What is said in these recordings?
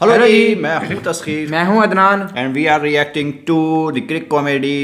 Hello जी, मैं हूं तस्खीर मैं हूं Adnan. And we are reacting to the cric comedy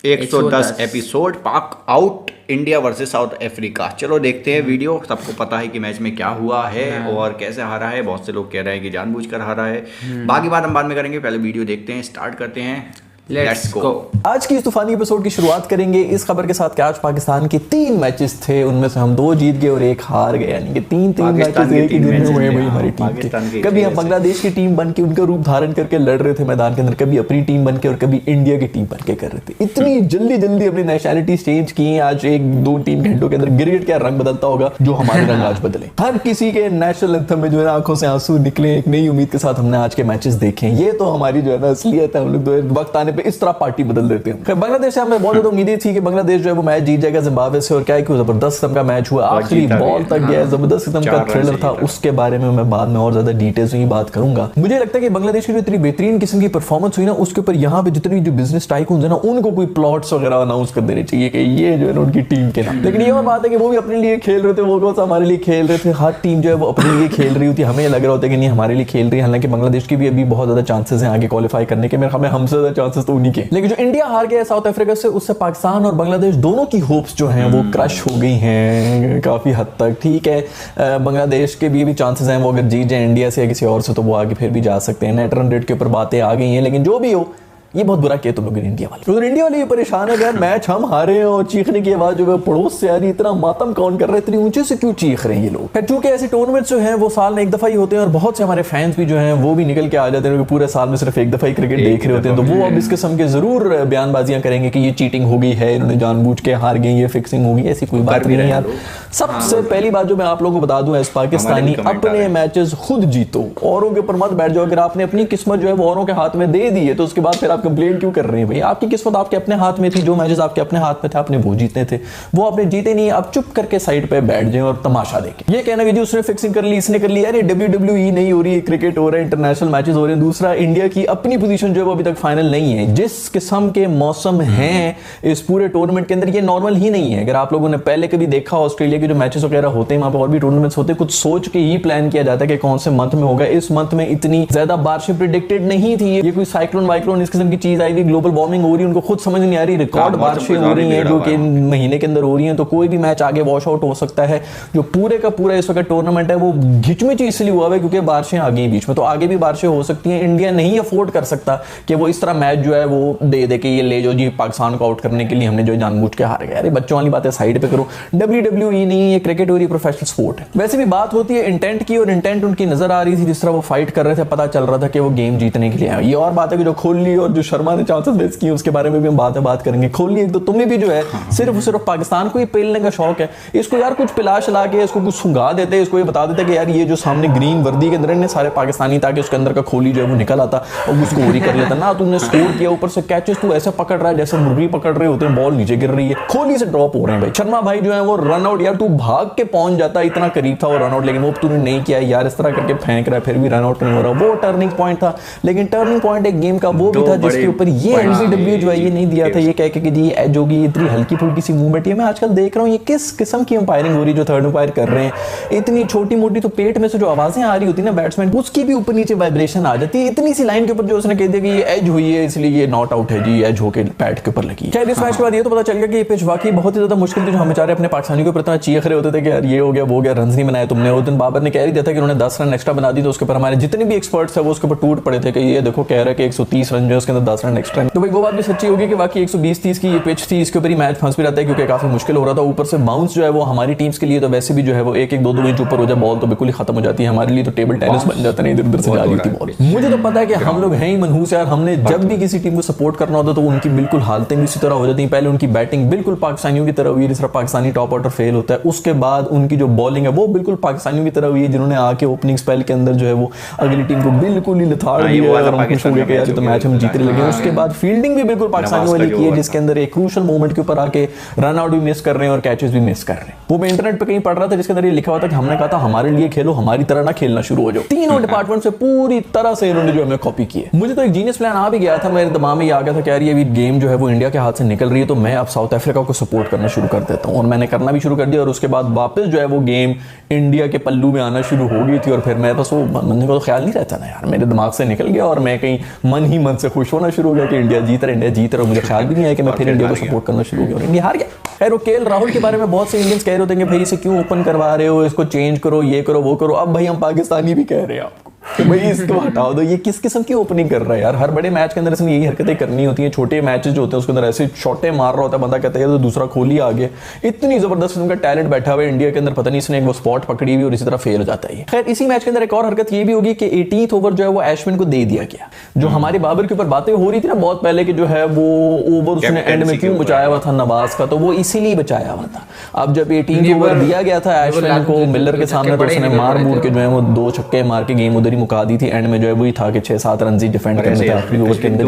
110 episode Pak out India versus South Africa. चलो देखते हैं वीडियो। सबको पता है कि मैच में क्या हुआ है और कैसे हारा है। बहुत से लोग कह रहे हैं कि जानबूझकर हारा है। बाकी बात हम बाद में करेंगे, पहले वीडियो देखते हैं। स्टार्ट करते हैं, लेट्स गो। आज की इस तूफानी एपिसोड की शुरुआत करेंगे इस खबर के साथ कि आज पाकिस्तान के 3 मैचेस थे, उनमें से हम 2 जीत गए और 1 हार गए, यानी कि 3 मैचेस एक ही दिन में हुए भाई हमारी टीम के। कभी हम बांग्लादेश की टीम बन के उनका रूप धारण करके लड़ रहे थे मैदान के अंदर, कभी अपनी टीम बन के और कभी इंडिया की टीम बन के कर रहे थे। इतनी जल्दी अपनी नेशनैलिटी चेंज की आज 1-2-3 घंटों के अंदर। क्रिकेट क्या रंग बदलता होगा, जो हमारे रंग आज बदले। हर किसी के नेशनल एंथम में जो है आंखों से आंसू निकले। एक नई उम्मीद के साथ हमने आज के मैचेस देखे। ये तो हमारी जो है ना असलियत है। हम लोग वक्त आने पर इस तरह पार्टी बदल देते हैं। बांग्लादेश से हमें बहुत ज्यादा उम्मीदें थी कि बांग्लादेश जो है वो मैच जीत जाएगा जिम्बाब्वे से, और क्या है कि जबरदस्त किस्म का मैच हुआ, आखिरी बॉल तक गया, जबरदस्त किस्म का थ्रिलर था। उसके बारे में मैं बाद में और ज्यादा डिटेल्स में बात करूंगा। मुझे लगता है कि बांग्लादेश की जो इतनी बेहतरीन किस्म की परफॉर्मेंस हुई ना, उसके ऊपर यहाँ पे जितनी जो बिजनेस टाइकून्स है ना, उनको कोई प्लॉट्स वगैरह अनाउंस कर देने चाहिए कि ये जो है उनकी टीम के नाम। लेकिन ये बात है कि वो भी अपने लिए खेल रहे थे, वो कौन सा हमारे लिए खेल रहे थे। हर टीम जो है वो अपने लिए खेल रही होती है। हमें लग रहा होता है कि नहीं हमारे लिए खेल रही है, हालांकि बांग्लादेश की भी अभी बहुत ज्यादा चांसेस हैं आगे क्वालिफाई करने के। मेरे ख्याल में हमसे ज्यादा चांसेस तो उन्हीं के। लेकिन जो इंडिया हार गया साउथ अफ्रीका से, उससे पाकिस्तान और बांग्लादेश दोनों की होप्स जो हैं वो क्रश हो गई हैं काफी हद तक। ठीक है, बांग्लादेश के भी चांसेस हैं, वो अगर जीत जाए इंडिया से या किसी और से तो वो आगे फिर भी जा सकते हैं। नेट रन रेट के ऊपर बातें आ गई हैं, लेकिन जो भी हो ये बहुत बुरा किया तुम लोग इंडिया वाले। तो इंडिया वाले ये परेशान है यार, मैच हम हारे हैं और चीखने की आवाज जो है पड़ोस से आ रही। इतना मातम कौन कर रहे हैं, इतनी ऊंचे से क्यों चीख रहे हैं ये लोग। चूंकि ऐसे टूर्नामेंट्स जो हैं वो साल में एक दफा ही होते हैं, और बहुत से हमारे फैंस भी जो हैं वो भी निकल के आ जाते हैं क्योंकि पूरे साल में सिर्फ एक दफा ही क्रिकेट देख रहे होते हैं। तो वो अब इस किस्म के जरूर बयानबाजियां करेंगे कि ये चीटिंग हो गई है, इन्होंने जानबूझ के हार गई, ये फिक्सिंग होगी। ऐसी कोई बात नहीं है यार। सबसे पहली बात जो मैं आप लोगों को बता दूं, पाकिस्तानी अपने मैचेस खुद जीतो, औरों के ऊपर मत बैठ जाओ। अगर आपने अपनी किस्मत जो है वो औरों के हाथ में दे दी है तो उसके बाद फिर आप कंप्लेंट क्यों कर रहे हैं भाई। आपकी किस्मत आपके अपने हाथ में थी, जो मैचेस आपके अपने हाथ में थे आपने वो जीतने थे, वो आपने जीते नहीं। आप चुप करके साइड पे बैठ जाएं और तमाशा देखें। ये कहना कि जी उसने फिक्सिंग कर ली, इसने कर ली, अरे WWE नहीं हो रही है, क्रिकेट हो रहा है, इंटरनेशनल मैचेस हो रहे हैं। दूसरा, इंडिया की अपनी पोजीशन जो है वो अभी तक फाइनल नहीं है। जिस किस्म के मौसम हैं इस पूरे टूर्नामेंट के अंदर, ये नॉर्मल ही नहीं है। अगर आप लोगों ने पहले कभी देखा ऑस्ट्रेलिया के जो मैचेस वगैरह होते हैं, वहां पर और भी टूर्नामेंट्स होते हैं, कुछ सोच के ही प्लान किया जाता है कि कौन से मंथ में होगा। इस मंथ में इतनी ज्यादा बारिशें प्रिडिक्टेड नहीं थी। ये कोई साइक्लोन वाइक्लोन इस किस्म की चीज आई हुई, ग्लोबल वार्मिंग हो रही है, उनको खुद समझ नहीं आ रही। रिकॉर्ड बारिशें हो रही हैं जो कि महीने के अंदर हो रही हैं, तो कोई भी मैच आगे वॉश आउट हो सकता है। जो पूरे का पूरा इस वक्त टूर्नामेंट है वो घिचमिची इसलिए हुआ है क्योंकि बारिशें आ गई बीच में, तो आगे भी बारिशें हो सकती हैं। इंडिया नहीं अफोर्ड कर सकता कि वो इस तरह मैच जो है वो दे दे के ये ले जो जी पाकिस्तान को आउट करने के लिए हमने जो जानबूझ के हार गए। अरे बच्चों वाली बातें साइड पे करो। WWE नहीं, ये क्रिकेट हो रही प्रोफेशनल स्पोर्ट है। वैसे भी बात होती है इंटेंट की, और इंटेंट उनकी नजर आ रही थी। जिस तरह वो फाइट कर रहे थे, पता चल रहा था कि वो गेम जीतने के लिए आए। ये और बात है कि जो कोहली और जो शर्मा ने चांसेस मिस किए उसके बारे में भी हम बात करेंगे। कोहली एक तो तुम्हें भी जो है सिर्फ पाकिस्तान को ही पेलने का शौक है। इसको यार कुछ पिला शिला के इसको कुछ सुंगा देते, इसको ये बता देते कि यार ये जो सामने ग्रीन वर्दी के अंदर ने सारे पाकिस्तानी, ताकि उसके अंदर का कोहली जो है वो निकल आता और उसको ओरी कर लेता ना। तुमने स्कोर किया, ऊपर से कैचेस तू ऐसे पकड़ रहा है जैसे मुर्गी पकड़ रहे होते हैं, बॉल नीचे गिर रही है। कोहली से ड्रॉप हो रहे हैं भाई। शर्मा भाई जो है वो रन आउट, यार तू भाग के पहुंच जाता, इतना करीब था वो रन आउट, लेकिन वो तूने नहीं किया यार। इस तरह करके फेंक रहा है फिर भी रन आउट नहीं हो रहा। वो टर्निंग पॉइंट था, लेकिन टर्निंग पॉइंट एक गेम का वो भी था जिसके ऊपर ये LBW जो है ये नहीं दिया था। ये कह के जी एज होगी, इतनी हल्की फुल्की सी मूवमेंट। ये मैं आजकल देख रहा हूँ ये किस किस्म की अंपायरिंग हो रही है, जो थर्ड अंपायर कर रहे हैं। इतनी छोटी मोटी तो पेट में से जो आवाजें आ रही होती है ना बैट्समैन, उसकी भी ऊपर नीचे वाइब्रेशन आ जाती है। इतनी सी लाइन के ऊपर जो उसने कह दिया कि ये एज हुई है इसलिए ये नॉट आउट है जी, एज होके पैड के ऊपर लगी। खैर इस मैच के बाद ये तो पता चल गया कि ये पिच वाकई बहुत ही ज्यादा मुश्किल थी। जो हम बेचारे अपने पाकिस्तानी के ऊपर इतना चीख रहे होते थे कि यार ये हो गया वो गया, रन नहीं बनाए तुमने। उस दिन बाबर ने कह ही दिया था कि उन्होंने 10 रन एक्स्ट्रा बना दी, तो उसके ऊपर हमारे जितने भी एक्सपर्ट्स है वो उसके ऊपर टूट पड़े थे कि ये देखो कह रहा है कि 130 रन जो उसके अंदर 10 रन एक्स्ट्रा। तो भाई वो बात भी सच्ची होगी कि वाकई 120-30 की ये पिच थी, इसके ऊपर ही मैच फंस भी रहता है क्योंकि काफी मुश्किल हो रहा था। ऊपर से बाउंस जो है वो हमारी टीम्स के लिए तो वैसे भी जो है वो 1-1 2-2 इंच ऊपर हो जाए बॉल तो बिल्कुल ही खत्म हो जाती है। हमारे लिए तो टेबल टेनिस बन जाता है, इधर उधर से जा रही थी बॉल। मुझे तो पता है कि हम लोग हैं ही मनहूस यार। हमने जब भी किसी टीम को सपोर्ट करना होता तो उनकी बिल्कुल हालतें भी इसी तरह हो जाती हैं। पहले उनकी बैटिंग बिल्कुल पाकिस्तानियों की तरह हुई, जिस तरह पाकिस्तानी टॉप ऑर्डर फेल होता है। उसके बाद उनकी जो बॉलिंग है वो बिल्कुल पाकिस्तानियों की तरह हुई है, जिन्होंने आके ओपनिंग स्पेल के अंदर जो है वो अगली टीम को बिल्कुल ही लथाड़ दिया और हम खुश हो गए कि यार तो मैच हम जीत रहे। लगे। उसके बाद फील्डिंग भी बिल्कुल पाकिस्तानी वाली की है, जिसके अंदर एक क्रूशल मोमेंट के ऊपर आके रन आउट भी मिस कर रहे हैं और कैचेस भी मिस कर रहे हैं। वो मैं इंटरनेट पे कहीं पढ़ रहा था जिसके अंदर ये लिखा हुआ था कि हमने कहा था हमारे लिए खेलो, हमारी तरह ना खेलना शुरू हो जाओ। तीनों डिपार्टमेंट से पूरी तरह से इन्होंने जो हमें कॉपी की है। मुझे तो एक जीनियस प्लान आ भी गया था, मेरे दिमाग में ये आ गया था कि यार ये गेम जो है वो इंडिया के हाथ से निकल रही है, तो मैं अब साउथ अफ्रीका को सपोर्ट करना शुरू कर देता हूँ। और मैंने करना भी शुरू कर दिया और उसके बाद वापस जो है वो गेम इंडिया के पल्लू में आना शुरू हो गई थी। और फिर मैं बस वो मन को तो ख्याल नहीं रहता ना यार, मेरे दिमाग से निकल गया और मैं कहीं मन ही मन से खुश होना शुरू हो गया कि इंडिया जीत रहा और मुझे ख्याल भी नहीं आया कि मैं फिर इंडिया को सपोर्ट करना शुरू हो गया और इंडिया हार गया। खैर वो केएल राहुल के बारे में बहुत से इंडियंस कह रहे होते हैं कि भाई इसे क्यों ओपन करवा रहे हो, इसको चेंज करो, ये करो वो करो। अब भाई हम पाकिस्तानी भी कह रहे हैं आपको कि भाई इसको हटाओ दो, ये किस किस्म की ओपनिंग कर रहा है यार। हर बड़े मैच के अंदर इसमें यही हरकतें करनी होती हैं। छोटे मैचेस जो होते हैं उसके अंदर ऐसे शॉटें मार रहा होता है, बंदा कहता है तो दूसरा खोल ही आ गया। इतनी जबरदस्त किस्म का टैलेंट बैठा हुआ है इंडिया के अंदर, पता नहीं इसने एक वो स्पॉट पकड़ी हुई और इसी तरह फेल हो जाता है। खैर इसी मैच के अंदर एक और हरकत ये भी होगी कि 18th ओवर जो है वो अश्विन को दे दिया गया। जो हमारे बाबर के ऊपर बातें हो रही थी ना बहुत पहले कि जो है वो ओवर उसने एंड में क्यों बचाया हुआ था नवाज का, तो वो इसीलिए बचाया हुआ था। अब जब 18th ओवर दिया गया था अश्विन को मिलर के सामने, तो उसने मार मूर के जो है वो 2 छक्के मार के गेम उधर ही मुका दी थी। एंड में जो है वही था कि 6-7 रन ही डिफेंड करने थे आखिरी ओवर के अंदर।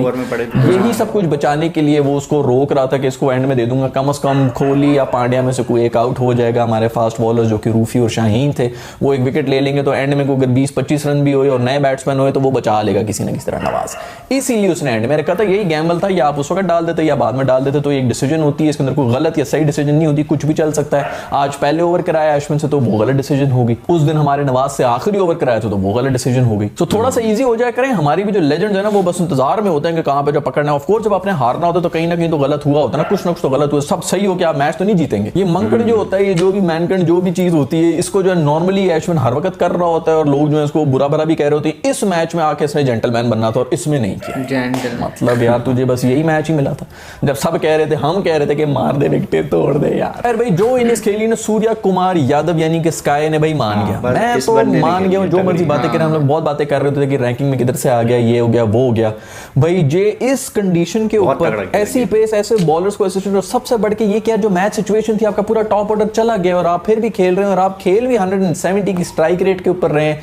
यही सब कुछ बचाने के लिए वो उसको रोक रहा था कि इसको एंड में दे दूंगा, कम से कम कोहली या पांड्या में से कोई एक आउट हो जाएगा। हमारे फास्ट बॉलर्स जो कि रूफी और शाहीन थे वो एक विकेट ले लेंगे, तो एंड में अगर 20-25 रन भी हुए और नए बैट्समैन हुए तो वो बचा लेगा किसी ना किसी तरह नवाज। इसीलिए उसने एंड में रखा था। यही गैम्बल था, या आप उस वक्त डाल देते या बाद में डाल देते, तो एक डिसीजन होती है इसके अंदर, कोई गलत या सही डिसीजन नहीं होती, कुछ भी चल सकता है। आज पहले ओवर कराया अश्विन से तो वो गलत डिसीजन होगी, उस दिन हमारे नवाज से आखिरी ओवर कराया तो वो गलत डिसीजन होगी। तो थोड़ा सा इजी हो जाए करें। हमारी भी जो लेजेंड्स है ना वो बस इंतजार में होते हैं कि कहां पे जो पकड़ना है। ऑफ कोर्स जब आपने हारना होता है तो कहीं ना कहीं तो गलत हुआ होता है ना, कुछ ना कुछ तो गलत हुआ। सब सही हो कि आप मैच तो नहीं जीतेंगे। ये मंकड़ जो होता है, ये जो भी मैनकड़ जो भी चीज होती है, इसको जो है नॉर्मली अश्विन हर वक्त कर रहा होता है और लोग जो है इसको बुरा भला भी कह रहे होते हैं। इस मैच में आके इसने जेंटलमैन बनना था और इसमें नहीं किया। मतलब यार तुझे बस यही मैच ही मिला था जब सब कह रहे थे, हम कह रहे थे कि मार दे विकेट तोड़ दे यार। भाई जो इनिंग्स खेली ना सूर्या कुमार यादव यानी कि स्काई ने भाई मान गया। मैं तो मान गया हूं, जो मर्जी बातें करें, हम लोग बहुत बातें कर रहे थे कि रैंकिंग में किधर से आ गया, ये हो गया वो हो गया। भाई जे इस कंडीशन के ऊपर ऐसी पेस ऐसे बॉलर्स को असिस्टेंट, और सबसे बढ़ के ये क्या जो मैच सिचुएशन थी, आपका पूरा टॉप ऑर्डर चला गया और आप फिर भी खेल रहे हैं और आप खेल भी 170 की स्ट्राइक रेट के ऊपर रहे।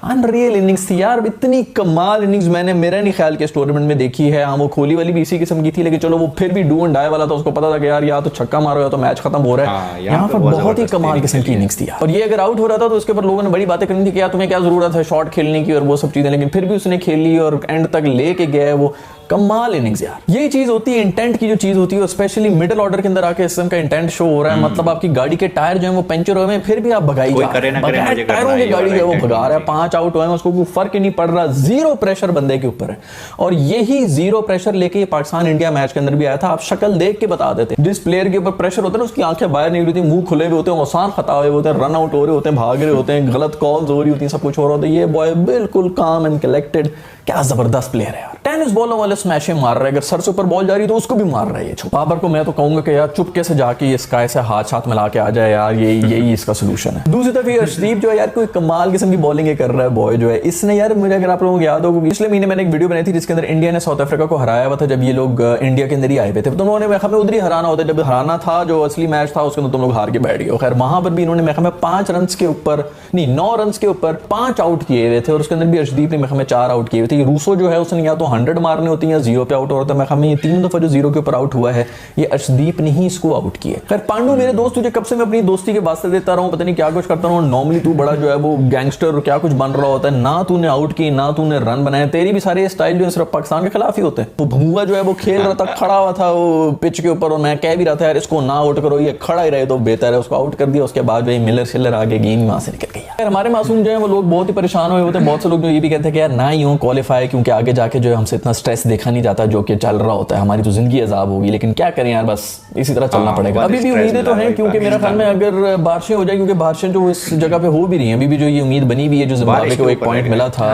अनरियल इनिंग्स थी यार, इतनी कमाल इनिंग्स मैंने मेरा नहीं ख्याल कि इस टूर्नामेंट में देखी है। हाँ वो कोहली वाली भी इसी किस्म की थी, लेकिन चलो वो फिर भी डू एंड डाई वाला था, उसको पता था कि यार या तो छक्का मारो या तो मैच खत्म हो रहा है। यहाँ पर बहुत ही कमाल किस्म की इनिंग्स थी यार। और ये अगर आउट हो रहा था तो उसके ऊपर लोगों ने बड़ी बातें करनी थी कि यार तुम्हें क्या जरूरत है शॉट खेलने की और वो सब चीजें, लेकिन फिर भी उसने खेली और एंड तक लेके गया। वो कमाल इनिंग्स यार। यही चीज होती है इंटेंट की जो चीज होती है, स्पेशली मिडिल ऑर्डर के अंदर आके इस का इंटेंट शो हो रहा है। मतलब आपकी गाड़ी के टायर जो है वो पंचर हुए हैं, फिर भी आप भगाई जा रहे हैं, टायरों की गाड़ी जो है वो भगा रहा है। 5 आउट हुए हैं, उसको कोई फर्क ही नहीं पड़ रहा। जीरो प्रेशर बंदे के ऊपर है और यही जीरो प्रेशर लेके पाकिस्तान इंडिया मैच के अंदर भी आया था। आप शक्ल देख के बता देते, जिस प्लेयर के ऊपर प्रेशर होता है ना उसकी आंखें बाहर नहीं होती, मुंह खुले हुए होते हैं, आसान खता हुए होते हैं, रन आउट हो रहे होते हैं, भाग रहे होते हैं, गलत कॉल्स हो रही होती है, सब कुछ हो रहा होता है। ये बॉय बिल्कुल काम एंड कलेक्टेड, क्या जबरदस्त प्लेयर है यार। टेनिस बॉलों वाले स्मैशे मार रहे हैं, अगर सर से ऊपर बॉल जा रही है तो उसको भी मार रहा है। बाबर को मैं तो कहूंगा कि यार चुपके से जाके ये स्काई से हाथ साथ मिला के आ जाए यार, यही इसका सोल्यूशन है। दूसरी तरफ ये अर्शदीप जो है यार कोई कमाल किस्म की बॉलिंग कर रहा है बॉय जो है। इसने यार मुझे अगर आप लोगों को याद हो पिछले महीने मैंने एक वीडियो बनाई थी जिसके अंदर इंडिया ने साउथ अफ्रीका को हराया हुआ था, जब ये लोग इंडिया के अंदर ही आए हुए थे। तो उन्होंने हमें उधर ही हराना होता है, जब हराना था जो असली मैच था उसके अंदर तुम लोग हार के बैठ गए। खैर वहां पर भी इन्होंने हमें 5 रन के ऊपर नहीं 9 रन के ऊपर 5 आउट किए हुए थे और उसके अंदर भी अर्शदीप ने हमें 4 आउट किए हुए थे। रूसो जो है उसने या तो 100 मारने होती है या 0 पे आउट होता है। हमें ये 3 दफा जो 0 के ऊपर आउट हुआ है ये अर्शदीप ने ही इसको आउट किया। खैर पांडू मेरे दोस्त, तुझे कब से मैं अपनी दोस्ती के वास्ते देता रहा हूं, पता नहीं क्या कुछ करता रहा हूं। नॉर्मली तू बड़ा जो है वो गैंगस्टर और क्या कुछ बन रहा होता है, ना तूने आउट की ना तूने रन बनाए। तेरी भी सारे स्टाइल जो सिर्फ पाकिस्तान के खिलाफ ही होते हैं। तो भूआ जो है वो खेल रहा था, खड़ा हुआ था वो पिच के ऊपर और मैं कह भी रहा था यार इसको ना आउट करो, ये खड़ा ही रहे तो बेहतर है। उसको आउट कर दिया, उसके बाद जो मिलर शिलर आगे गेम वहां से निकल गई। हमारे मासूम जो है वो लोग बहुत ही परेशान हुए होते हैं। बहुत से लोग जो ये भी कहते हैं कि यार ना ही हो क्वालिफाई, क्योंकि आगे जाके जो है हमसे इतना स्ट्रेस देखा नहीं जाता जो कि चल रहा होता है, हमारी तो जिंदगी अजाब होगी। लेकिन क्या करें यार, बस इसी तरह चलना पड़ेगा। अभी भी उम्मीदें तो हैं, क्योंकि मेरा ख्याल में अगर बारिशें हो जाए, क्योंकि बारिशें जो इस जगह पे हो भी रही हैं, अभी भी जो ये उम्मीद बनी हुई है, जो जिम्बाब्वे को एक पॉइंट मिला था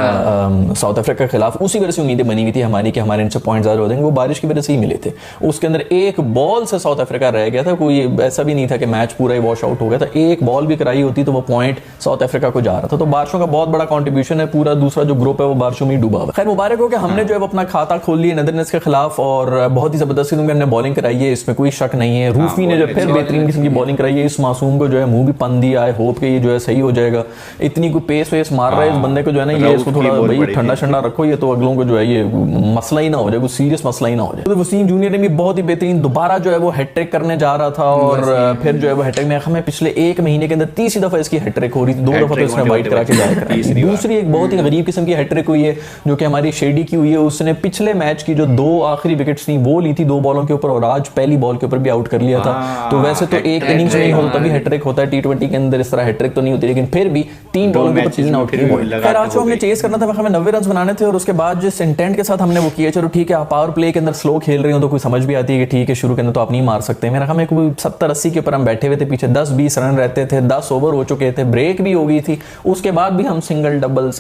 साउथ अफ्रीका के खिलाफ, उसी वजह से उम्मीदें बनी हुई थी हमारी कि हमारे इनसे पॉइंट ज्यादा हो जाएंगे, वो बारिश की वजह से ही मिले थे। उसके अंदर एक बॉल से साउथ अफ्रीका रह गया था, कोई ऐसा भी नहीं था कि मैच पूरा ही वॉश आउट हो गया था। एक बॉल भी कराई होती तो वो पॉइंट साउथ अफ्रीका को जा रहा था। तो बारिशों का बहुत बड़ा कॉन्ट्रीब्यूशन है, पूरा दूसरा जो ग्रुप है वो बारिशों में ही डूबा हुआ है। खैर मुबारक हो कि हमने जो है अपना खाता खोल ली नेदरलैंड्स के खिलाफ और बहुत ही जबरदस्त किस्म की हमने बॉलिंग कराई है, इसमें कोई शक नहीं है। रूफी ने जो फिर बेहतरीन किस्म की बॉलिंग कराई है, इस मासूम को जो है मुंह भी पन दिया है, होप के ये जो है सही हो जाएगा। इतनी कोई पेस वेस मार रहा है इस बंदे को जो है ना, ये इसको थोड़ा भाई ठंडा ठंडा रखो, ये तो अगलों को जो है ये मसला ही ना हो जाए, कोई सीरियस मसला ही ना हो जाए। तो वसीम जूनियर ने भी बहुत ही बेहतरीन दोबारा जो है वो हैट्रिक करने जा रहा था और फिर जो है वो हैट्रिक में हमें पिछले एक महीने के अंदर तीसरी दफा इसकी हैट्रिक हो रही थी, 2 दफा तो इसने वाइट करा के जाया करा। दूसरी एक बहुत ही गरीब किस्म की हैट्रिक हुई है जो कि हमारी शेडी की हुई है। उसने पिछले मैच की जो 2 आखिरी विकेट्स थी वो ली थी 2 बॉलों के ऊपर और आज पहली बॉल के ऊपर भी आउट कर लिया था। तो वैसे तो एक इनिंग्स में नहीं होता तभी हैट्रिक होता है, टी20 के अंदर इस तरह हैट्रिक तो नहीं होती, लेकिन फिर भी 3 बॉलों के ऊपर 3 आउट किए। खैर आज हमने चेस करना था, हमें 90 रन बनाने थे और उसके बाद जिस इंटेंट के साथ हमने वो किया, चलो ठीक है आप पावर प्ले के अंदर स्लो खेल रहे हो तो कोई समझ भी आती है कि ठीक है शुरू के अंदर तो आप नहीं मार सकते। मेरा ख्याल में कोई 70-80 के ऊपर हम बैठे हुए थे, पीछे 10-20 रन रहते थे, 10 ओवर हो चुके थे, ब्रेक भी हो गई थी, उसके बाद भी हम सिंगल डबल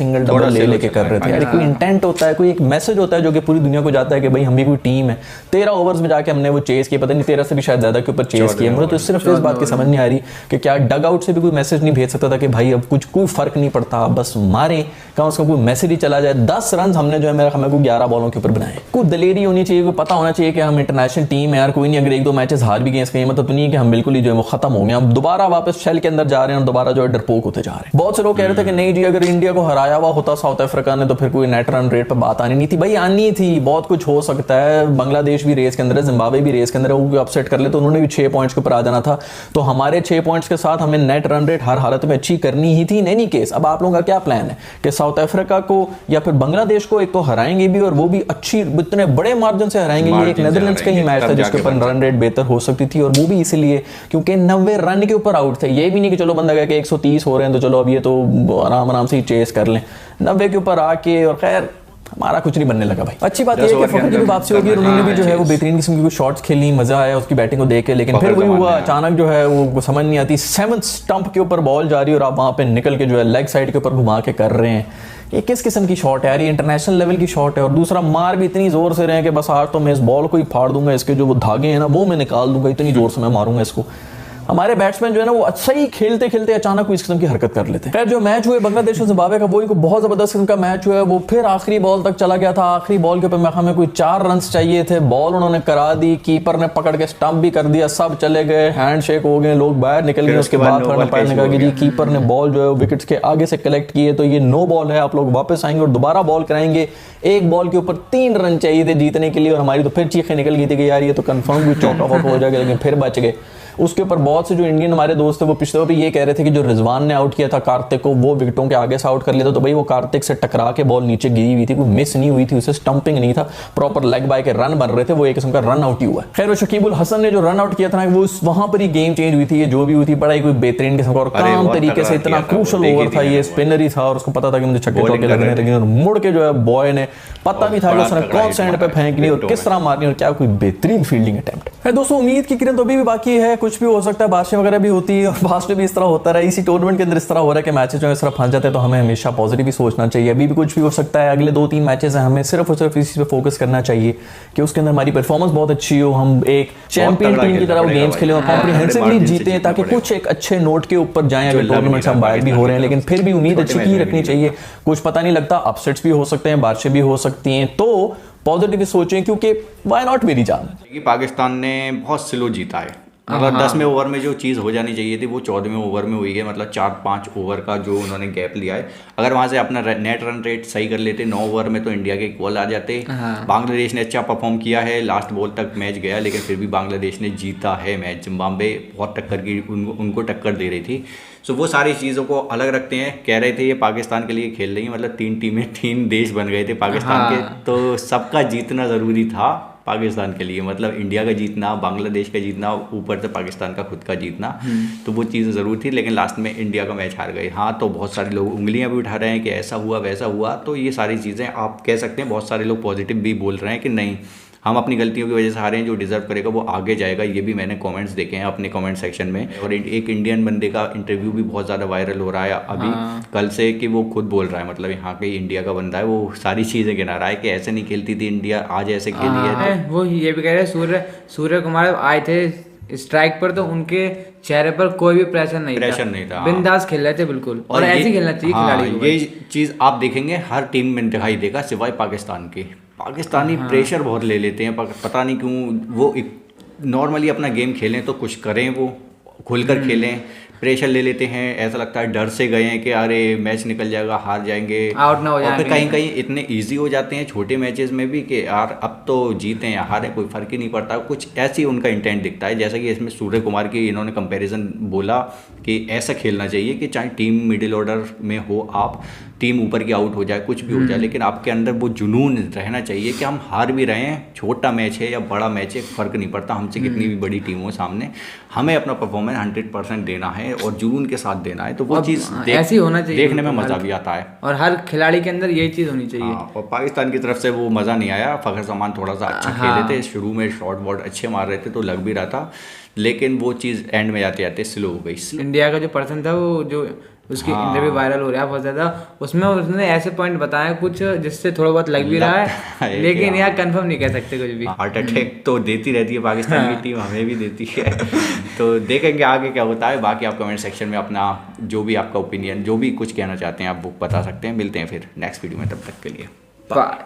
ले लेके कर रहे थे। यार कोई इंटेंट होता है, कोई एक मैसेज होता है जो कि पूरी दुनिया को जाता है कि भाई हम भी कोई टीम है। 13 ओवर्स में जाके हमने वो चेस किया, पता नहीं 13 से भी शायद ज्यादा के ऊपर चेस किया। मुझे तो सिर्फ इस बात की समझ नहीं आ रही कि क्या डग आउट से भी कोई मैसेज नहीं भेज सकता था कि भाई अब कुछ कोई फर्क नहीं पड़ता, बस मारे कम से कम कोई मैसेज ही चला जाए। 10 रन हमने जो है मेरा हमें को 11 बॉलों के ऊपर बनाए। कोई दलेरी होनी चाहिए, कोई पता होना चाहिए कि हम इंटरनेशनल टीम है यार, कोई नहीं अगर 1-2 मैचेस हार भी गए इसका ये मतलब तो नहीं है कि हम बिल्कुल ही जो है वो खत्म हो गए, हम दोबारा वापस शेल के अंदर जा रहे हैं और दोबारा जो है डरपोक होते जा रहे हैं। बहुत से लोग कह रहे थे कि नहीं जी अगर इंडिया को हराया हुआ होता साउथ अफ्रीका ने तो फिर कोई नेट रन रेट पर बात आनी नहीं थी। भाई आनी थी, बहुत कुछ हो सकता है, बांग्लादेश भी रेस के अंदर है, जिम्बाब्वे भी रेस के अंदर है, वो अपसेट कर ले तो उन्होंने भी 6 पॉइंट्स के ऊपर आ जाना था। तो हमारे 6 पॉइंट्स के साथ हमें नेट रन रेट हर हालत में अच्छी करनी ही थी। इन एनी केस अब आप लोगों का क्या प्लान है कि साउथ अफ्रीका को या फिर बांग्लादेश को एक तो हराएंगे भी और वो भी अच्छी इतने बड़े मार्जिन से हराएंगे। ये एक नेदरलैंड्स का ही मैच था जिसके ऊपर रन रेट बेहतर हो सकती थी और वो भी इसलिए क्योंकि 90 रन के ऊपर आउट थे। ये भी नहीं कि चलो बंदा कह के 130 हो रहे हैं तो चलो अब ये तो आराम आराम से ही चेस कर लें, 90 के ऊपर आके और खैर हमारा कुछ नहीं बनने लगा भाई। अच्छी बात यह है कि फखर की भी वापसी होगी और उन्होंने भी जो है वो बेहतरीन किस्म की कुछ शॉट्स खेली, मजा आया उसकी बैटिंग को देख के। लेकिन फिर वही हुआ अचानक जो है वो समझ नहीं आती, 7th स्टंप के ऊपर बॉल जा रही है और आप वहां पे निकल के जो है लेग साइड के ऊपर घुमा के कर रहे हैं। ये किस किस्म की शॉट है यार, ये इंटरनेशनल लेवल की शॉट है। और दूसरा मार भी इतनी जोर से रहे हैं कि बस आज तो मैं इस बॉल को ही फाड़ दूंगा, इसके जो वो धागे हैं ना वो मैं निकाल दूंगा, इतनी जोर से मैं मारूंगा इसको। हमारे बैट्समैन जो है ना वो अच्छा ही खेलते खेलते अचानक इस किस्म की हरकत कर लेते हैं। खैर जो मैच हुए बांग्लादेश और जिम्बाब्वे का वो एक बहुत जबरदस्त किस्म का मैच हुआ है, वो फिर आखिरी बॉल तक चला गया था। आखिरी बॉल के ऊपर हमें कोई 4 रन चाहिए थे, बॉल उन्होंने करा दी, कीपर ने पकड़ के स्टंप भी कर दिया, सब चले गए, हैंडशेक हो गए, लोग बाहर निकल गए। उसके बाद अंपायर ने कहा कि जी कीपर ने बॉल जो है विकेट्स के आगे से कलेक्ट किए तो ये नो बॉल है, आप लोग वापस आएंगे और दोबारा बॉल कराएंगे। एक बॉल के ऊपर 3 रन चाहिए थे जीतने के लिए और हमारी तो फिर चीखें निकल गई थी कि यार ये तो कंफर्म भी चौका आउट हो जाएगा, लेकिन फिर बच गए। उसके ऊपर बहुत से जो इंडियन हमारे दोस्त थे वो पिछले पे ये कह रहे थे कि जो रिजवान ने आउट किया था कार्तिक को वो विकेटों के आगे से आउट कर लिया था, तो भाई वो कार्तिक से टकरा के बॉल नीचे गिरी हुई थी, कोई मिस नहीं हुई थी, उसे स्टंपिंग नहीं था, प्रॉपर लेग बाय के रन बन रहे थे, वो एक किस्म का रन आउट ही हुआ है। खैर वो शकीबुल हसन ने जो रन आउट किया था ना वो वहां पर ही गेम चेंज हुई थी, ये जो भी हुई थी बड़ा ही कोई बेहतरीन किस्म का और काम तरीके से इतना क्रूशल ओवर था, ये स्पिनर ही था और उसको पता था कि मुझे छक्के चौके लगने हैं, लेकिन मुड़ के जो है बॉय ने पता भी था कि उसने कौन सा एंड पे फेंकनी और किस तरह मारनी और क्या कोई बेहतरीन फील्डिंग अटेम्प्ट है। दोस्तों उम्मीद की किरण तो अभी भी बाकी है, कुछ भी हो सकता है, बारिशें वगैरह भी होती है और पास्ट में भी इस तरह होता रहा, इसी टूर्नामेंट के अंदर इस तरह हो रहा है कि मैचेस जो इस तरह फंस जाते हैं, तो हमें हमेशा पॉजिटिव ही सोचना चाहिए। अभी भी कुछ भी हो सकता है, अगले 2-3 मैचेस हैं, हमें सिर्फ और सिर्फ इसी पे फोकस करना चाहिए कि उसके अंदर हमारी परफॉर्मेंस बहुत अच्छी हो, हम एक चैंपियन टीम की तरह गेम्स खेलें और कॉम्प्रिहेंसिवली जीतें ताकि कुछ एक अच्छे नोट के ऊपर जाएं। अगर टूर्नामेंट से हम बाहर भी हो रहे हैं लेकिन फिर भी उम्मीद अच्छी की रखनी चाहिए, कुछ पता नहीं लगता, अपसेट्स भी हो सकते हैं, बारिशें भी हो सकती हैं, तो पॉजिटिव सोचें क्योंकि व्हाई नॉट मेरी जान। पाकिस्तान ने बहुत स्लो जीता है, मतलब 10वें ओवर में जो चीज़ हो जानी चाहिए थी वो 14वें ओवर में हुई है, मतलब 4-5 ओवर का जो उन्होंने गैप लिया है। अगर वहाँ से अपना नेट रन रेट सही कर लेते 9 ओवर में तो इंडिया के इक्वल आ जाते। बांग्लादेश ने अच्छा परफॉर्म किया है, लास्ट बॉल तक मैच गया लेकिन फिर भी बांग्लादेश ने जीता है मैच। जिम्बाब्वे बहुत टक्कर की उनको टक्कर दे रही थी। सो वो सारी चीज़ों को अलग रखते हैं, कह रहे थे ये पाकिस्तान के लिए खेल रही है, मतलब 3 टीमें 3 देश बन गए थे पाकिस्तान के, तो सबका जीतना ज़रूरी था पाकिस्तान के लिए, मतलब इंडिया का जीतना, बांग्लादेश का जीतना, ऊपर से पाकिस्तान का खुद का जीतना, तो वो चीज़ ज़रूर थी। लेकिन लास्ट में इंडिया का मैच हार गई। हाँ, तो बहुत सारे लोग उंगलियां भी उठा रहे हैं कि ऐसा हुआ वैसा हुआ, तो ये सारी चीज़ें आप कह सकते हैं। बहुत सारे लोग पॉजिटिव भी बोल रहे हैं कि नहीं, हम अपनी गलतियों की वजह से हारे हैं, जो डिजर्व करेगा वो आगे जाएगा। ये भी मैंने कमेंट्स देखे हैं अपने कमेंट सेक्शन में। और एक इंडियन बंदे का इंटरव्यू भी बहुत ज़्यादा वायरल हो रहा है अभी कल से, कि वो खुद बोल रहा है, मतलब यहाँ के इंडिया का बंदा है, वो सारी चीज़ें गिना रहा है कि ऐसे नहीं खेलती थी इंडिया, आज ऐसे खेली है। वो ये भी कह रहे हैं सूर्य कुमार आए थे स्ट्राइक पर तो उनके चेहरे पर कोई भी प्रेशर नहीं था, बिंदास खेल रहे थे बिल्कुल, और ऐसे खेलना चाहिए खिलाड़ी को। ये चीज़ आप देखेंगे हर टीम में दिखाई देगा सिवाय पाकिस्तान की। पाकिस्तानी प्रेशर बहुत ले लेते हैं, पता नहीं क्यों। वो नॉर्मली अपना गेम खेलें तो कुछ करें, वो खुलकर खेलें, प्रेशर ले लेते हैं। ऐसा लगता है डर से गए हैं कि अरे मैच निकल जाएगा, हार जाएंगे, आउट ना हो जाएंगे। और फिर कहीं कहीं इतने इजी हो जाते हैं छोटे मैचेस में भी कि यार अब तो जीते या हारे कोई फ़र्क ही नहीं पड़ता। कुछ ऐसी उनका इंटेंट दिखता है, जैसा कि इसमें सूर्य कुमार की इन्होंने कंपैरिजन बोला कि ऐसा खेलना चाहिए कि चाहे टीम मिडिल ऑर्डर में हो, आप टीम ऊपर की आउट हो जाए, कुछ भी हो जाए, लेकिन आपके अंदर वो जुनून रहना चाहिए कि हम हार भी रहे हैं, छोटा मैच है या बड़ा मैच है, फ़र्क नहीं पड़ता, हमसे कितनी भी बड़ी टीम हो सामने, हमें अपना परफॉर्मेंस 100% देना है और जुनून के साथ देना है। तो वो चीज़ ऐसी होना चाहिए, देखने में मज़ा भी आता है, और हर खिलाड़ी के अंदर यही चीज़ होनी चाहिए। और पाकिस्तान की तरफ से वो मज़ा नहीं आया। फ़खर जमान थोड़ा सा अच्छा खेले थे, शुरू में शॉट वॉट अच्छे मार रहे थे तो लग भी रहा था, लेकिन वो चीज़ एंड में जाते जाते स्लो हो गई। इंडिया का जो पर्सन था, वो जो उसकी इंटरव्यू वायरल हो रहा है बहुत ज़्यादा, उसमें उसने ऐसे पॉइंट बताया कुछ जिससे थोड़ा बहुत लग भी रहा है, लेकिन यार कंफर्म नहीं कह सकते कुछ भी। हार्ट अटैक तो देती रहती है पाकिस्तान की टीम, हमें भी देती है। तो देखेंगे आगे क्या होता है। बाकी आप कमेंट सेक्शन में अपना जो भी आपका ओपिनियन, जो भी कुछ कहना चाहते हैं आप वो बता सकते हैं। मिलते हैं फिर नेक्स्ट वीडियो में, तब तक के लिए बाय।